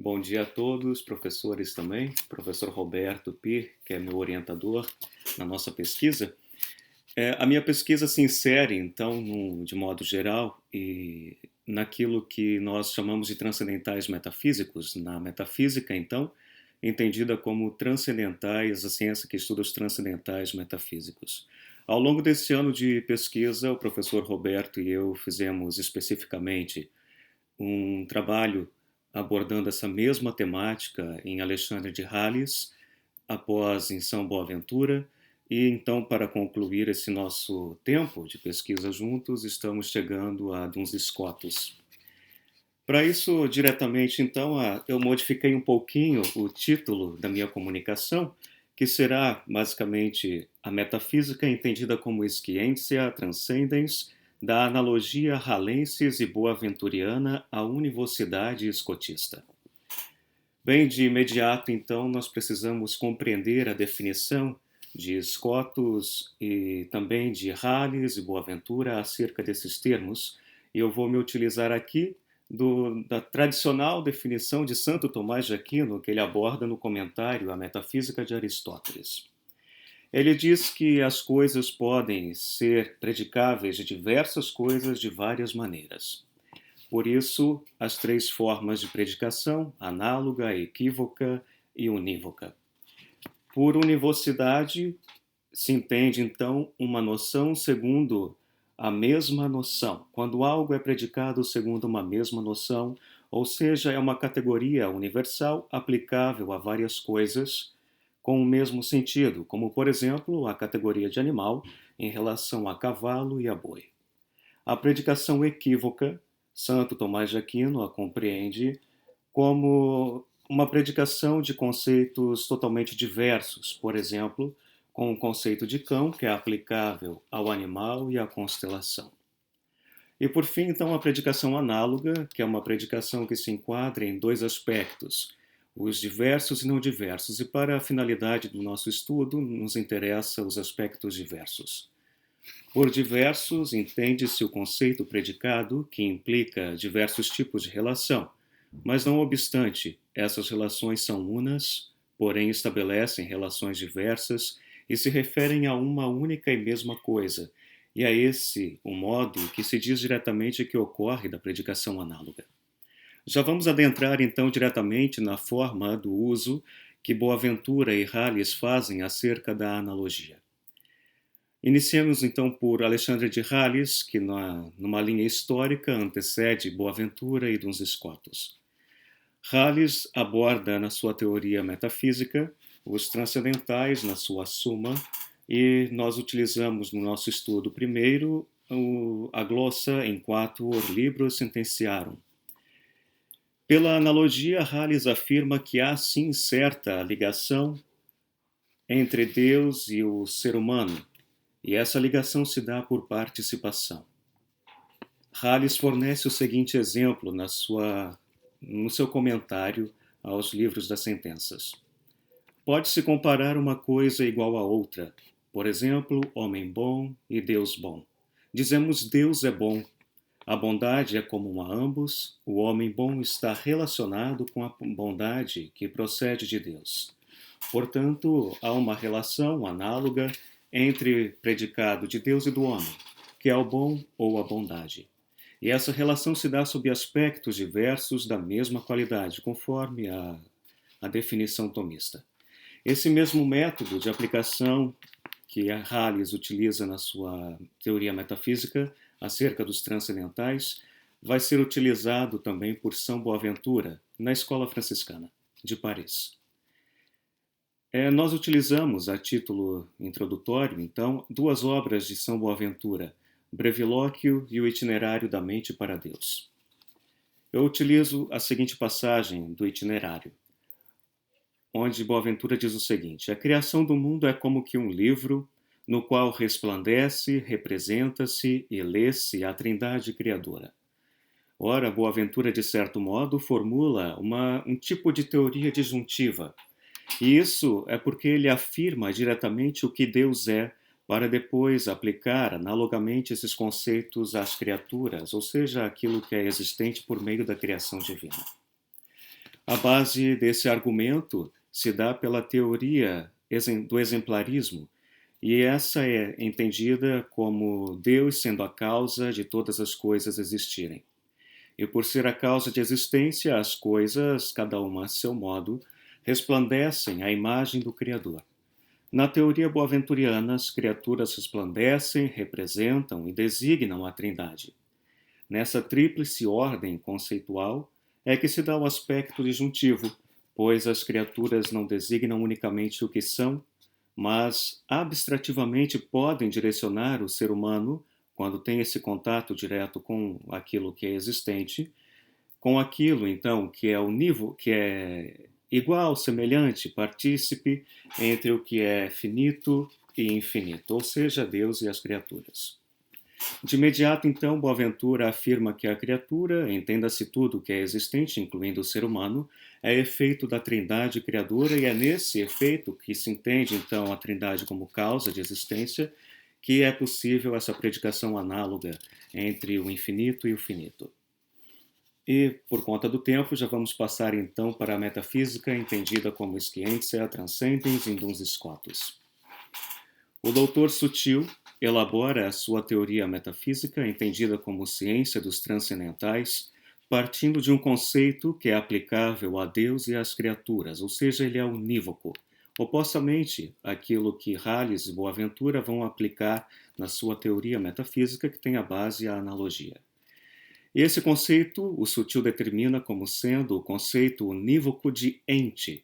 Bom dia a todos, professores também, professor Roberto Pir, que é meu orientador na nossa pesquisa. A minha pesquisa se insere, então, de modo geral, e naquilo que nós chamamos de transcendentais metafísicos. Na metafísica, então, entendida como transcendentais, a ciência que estuda os transcendentais metafísicos. Ao longo desse ano de pesquisa, o professor Roberto e eu fizemos especificamente um trabalho abordando essa mesma temática em Alexandre de Hales, após em São Boaventura, e então, para concluir esse nosso tempo de pesquisa juntos, estamos chegando a Duns Scotus. Para isso, diretamente, então, eu modifiquei um pouquinho o título da minha comunicação, que será basicamente a metafísica entendida como Scientia Transcendens, da analogia Hallensis e Boaventuriana à univocidade escotista. Bem, de imediato, então, nós precisamos compreender a definição de Scotus e também de Hales e Boaventura acerca desses termos, e eu vou me utilizar aqui da tradicional definição de Santo Tomás de Aquino, que ele aborda no comentário à Metafísica de Aristóteles. Ele diz que as coisas podem ser predicáveis de diversas coisas de várias maneiras. Por isso, as três formas de predicação, análoga, equívoca e unívoca. Por univocidade, se entende, então, uma noção segundo a mesma noção. Quando algo é predicado segundo uma mesma noção, ou seja, é uma categoria universal aplicável a várias coisas com o mesmo sentido, como, por exemplo, a categoria de animal em relação a cavalo e a boi. A predicação equívoca, Santo Tomás de Aquino a compreende como uma predicação de conceitos totalmente diversos, por exemplo, com o conceito de cão, que é aplicável ao animal e à constelação. E por fim, então, a predicação análoga, que é uma predicação que se enquadra em dois aspectos, os diversos e não diversos, e para a finalidade do nosso estudo, nos interessa os aspectos diversos. Por diversos, entende-se o conceito predicado, que implica diversos tipos de relação, mas não obstante, essas relações são unas, porém estabelecem relações diversas e se referem a uma única e mesma coisa, e é esse o modo que se diz diretamente que ocorre da predicação análoga. Já vamos adentrar então diretamente na forma do uso que Boaventura e Hales fazem acerca da analogia. Iniciamos então por Alexandre de Hales, que numa linha histórica antecede Boaventura e Duns Scotus. Hales aborda na sua teoria metafísica os transcendentais na sua Suma, e nós utilizamos no nosso estudo primeiro a glossa em quatuor libros sentenciarum. Pela analogia, Hales afirma que há sim certa ligação entre Deus e o ser humano, e essa ligação se dá por participação. Hales fornece o seguinte exemplo no seu comentário aos livros das sentenças. Pode-se comparar uma coisa igual a outra, por exemplo, homem bom e Deus bom. Dizemos Deus é bom. A bondade é comum a ambos, o homem bom está relacionado com a bondade que procede de Deus. Portanto, há uma relação análoga entre predicado de Deus e do homem, que é o bom ou a bondade. E essa relação se dá sob aspectos diversos da mesma qualidade, conforme a definição tomista. Esse mesmo método de aplicação que a Hales utiliza na sua teoria metafísica acerca dos transcendentais vai ser utilizado também por São Boaventura na Escola Franciscana de Paris. Nós utilizamos, a título introdutório, então, duas obras de São Boaventura, Brevilóquio e o Itinerário da Mente para Deus. Eu utilizo a seguinte passagem do itinerário, onde Boaventura diz o seguinte: a criação do mundo é como que um livro no qual resplandece, representa-se e lê-se a Trindade Criadora. Ora, Boaventura, de certo modo, formula um tipo de teoria disjuntiva, e isso é porque ele afirma diretamente o que Deus é, para depois aplicar analogamente esses conceitos às criaturas, ou seja, aquilo que é existente por meio da criação divina. A base desse argumento se dá pela teoria do exemplarismo, e essa é entendida como Deus sendo a causa de todas as coisas existirem. E por ser a causa de existência, as coisas, cada uma a seu modo, resplandecem à imagem do Criador. Na teoria boaventuriana, as criaturas resplandecem, representam e designam a Trindade. Nessa tríplice ordem conceitual é que se dá o aspecto disjuntivo, pois as criaturas não designam unicamente o que são, mas abstrativamente podem direcionar o ser humano, quando tem esse contato direto com aquilo que é existente, com aquilo, então, que é univo, que é igual, semelhante, partícipe entre o que é finito e infinito, ou seja, Deus e as criaturas. De imediato, então, Boaventura afirma que a criatura, entenda-se tudo que é existente, incluindo o ser humano, é efeito da Trindade criadora, e é nesse efeito que se entende, então, a Trindade como causa de existência, que é possível essa predicação análoga entre o infinito e o finito. E, por conta do tempo, já vamos passar então para a metafísica, entendida como Scientia Transcendens Induns Scotus. O doutor Sutil elabora a sua teoria metafísica, entendida como ciência dos transcendentais, partindo de um conceito que é aplicável a Deus e às criaturas, ou seja, ele é unívoco, opostamente àquilo que Halles e Boaventura vão aplicar na sua teoria metafísica, que tem a base a analogia. Esse conceito, o Sutil determina como sendo o conceito unívoco de ente.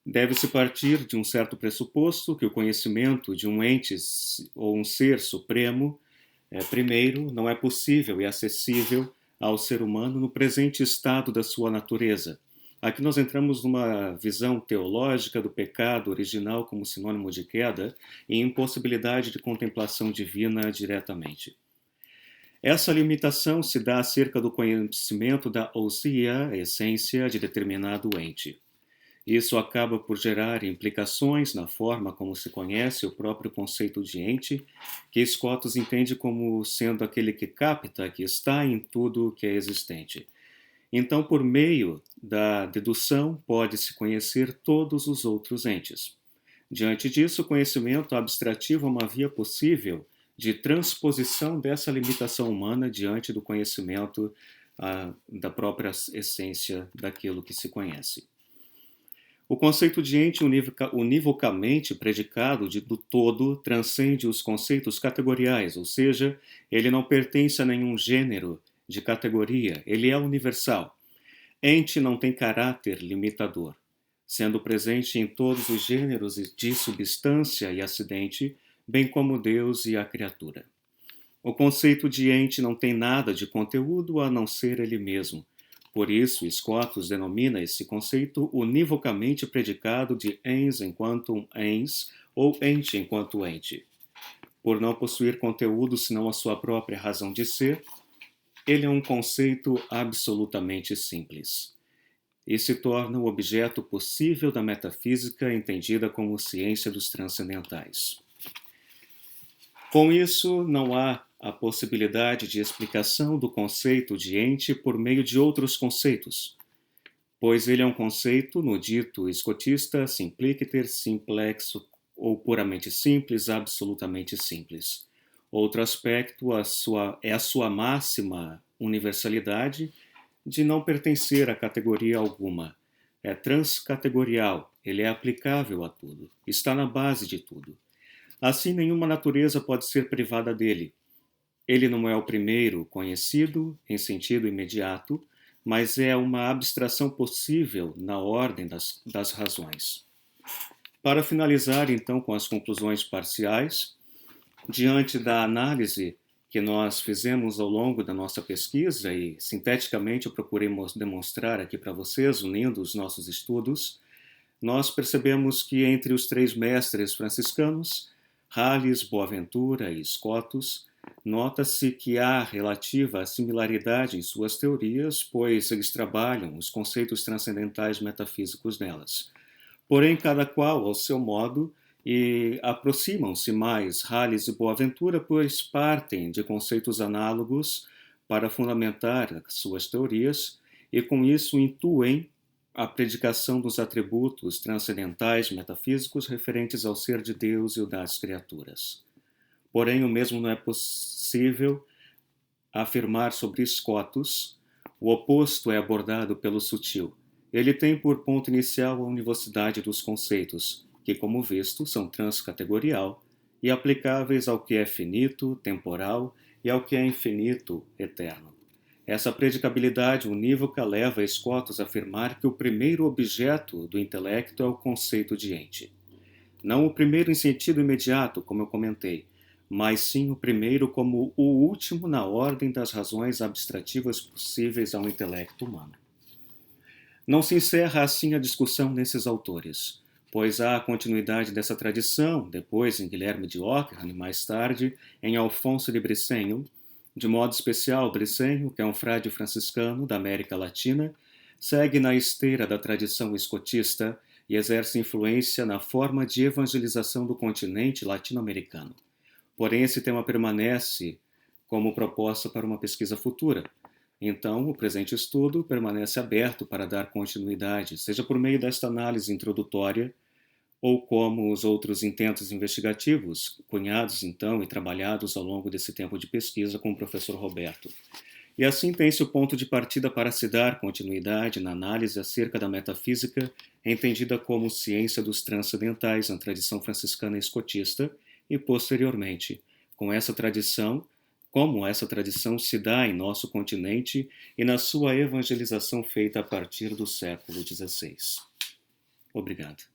Deve-se partir de um certo pressuposto que o conhecimento de um ente ou um ser supremo, primeiro, não é possível e acessível ao ser humano no presente estado da sua natureza. Aqui nós entramos numa visão teológica do pecado original como sinônimo de queda e impossibilidade de contemplação divina diretamente. Essa limitação se dá acerca do conhecimento da ousia, essência de determinado ente. Isso acaba por gerar implicações na forma como se conhece o próprio conceito de ente, que Scotus entende como sendo aquele que capta, que está em tudo que é existente. Então, por meio da dedução, pode-se conhecer todos os outros entes. Diante disso, o conhecimento abstrativo é uma via possível de transposição dessa limitação humana diante do conhecimento da própria essência daquilo que se conhece. O conceito de ente univocamente predicado do todo transcende os conceitos categoriais, ou seja, ele não pertence a nenhum gênero de categoria, ele é universal. Ente não tem caráter limitador, sendo presente em todos os gêneros de substância e acidente, bem como Deus e a criatura. O conceito de ente não tem nada de conteúdo a não ser ele mesmo. Por isso, Scotus denomina esse conceito univocamente predicado de ens enquanto ens ou ente enquanto ente. Por não possuir conteúdo senão a sua própria razão de ser, ele é um conceito absolutamente simples e se torna o objeto possível da metafísica entendida como ciência dos transcendentais. Com isso, não há a possibilidade de explicação do conceito de ente por meio de outros conceitos, pois ele é um conceito, no dito escotista, simpliciter, simplexo, ou puramente simples, absolutamente simples. Outro aspecto é a sua máxima universalidade de não pertencer a categoria alguma. É transcategorial, ele é aplicável a tudo, está na base de tudo. Assim, nenhuma natureza pode ser privada dele. Ele não é o primeiro conhecido em sentido imediato, mas é uma abstração possível na ordem das razões. Para finalizar, então, com as conclusões parciais, diante da análise que nós fizemos ao longo da nossa pesquisa e, sinteticamente, eu procurei demonstrar aqui para vocês, unindo os nossos estudos, nós percebemos que entre os três mestres franciscanos, Halles, Boaventura e Scotus, nota-se que há relativa similaridade em suas teorias, pois eles trabalham os conceitos transcendentais metafísicos nelas. Porém, cada qual ao seu modo, e aproximam-se mais Halles e Boaventura, pois partem de conceitos análogos para fundamentar suas teorias e, com isso, intuem a predicação dos atributos transcendentais metafísicos referentes ao ser de Deus e o das criaturas. Porém, o mesmo não é possível afirmar sobre Scotus. O oposto é abordado pelo sutil. Ele tem por ponto inicial a univocidade dos conceitos, que, como visto, são transcategorial e aplicáveis ao que é finito, temporal, e ao que é infinito, eterno. Essa predicabilidade unívoca leva Scotus a afirmar que o primeiro objeto do intelecto é o conceito de ente. Não o primeiro em sentido imediato, como eu comentei, mas sim o primeiro como o último na ordem das razões abstrativas possíveis ao intelecto humano. Não se encerra assim a discussão nesses autores, pois há a continuidade dessa tradição, depois em Guilherme de Ockham e mais tarde em Alfonso de Briceño. De modo especial, Briceño, que é um frade franciscano da América Latina, segue na esteira da tradição escotista e exerce influência na forma de evangelização do continente latino-americano. Porém, esse tema permanece como proposta para uma pesquisa futura. Então, o presente estudo permanece aberto para dar continuidade, seja por meio desta análise introdutória, ou como os outros intentos investigativos, cunhados então e trabalhados ao longo desse tempo de pesquisa com o professor Roberto. E assim tem-se o ponto de partida para se dar continuidade na análise acerca da metafísica, entendida como ciência dos transcendentais na tradição franciscana escotista, e posteriormente, como essa tradição se dá em nosso continente e na sua evangelização feita a partir do século XVI. Obrigado.